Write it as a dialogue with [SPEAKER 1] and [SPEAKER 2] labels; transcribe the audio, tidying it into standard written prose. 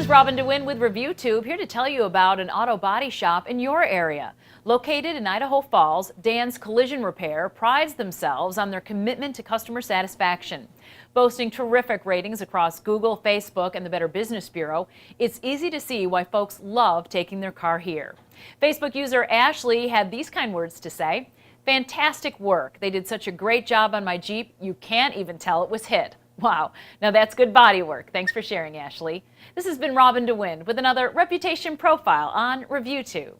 [SPEAKER 1] is Robin DeWin with ReviewTube, here to tell you about an auto body shop in your area. Located in Idaho Falls, Dan's Collision Repair prides themselves on their commitment to customer satisfaction. Boasting terrific ratings across Google, Facebook, and the Better Business Bureau, it's easy to see why folks love taking their car here. Facebook user Ashley had these kind words to say: "Fantastic work. They did such a great job on my Jeep, you can't even tell it was hit." Wow, now that's good body work. Thanks for sharing, Ashley. This has been Robin DeWin with another Reputation Profile on ReviewTube.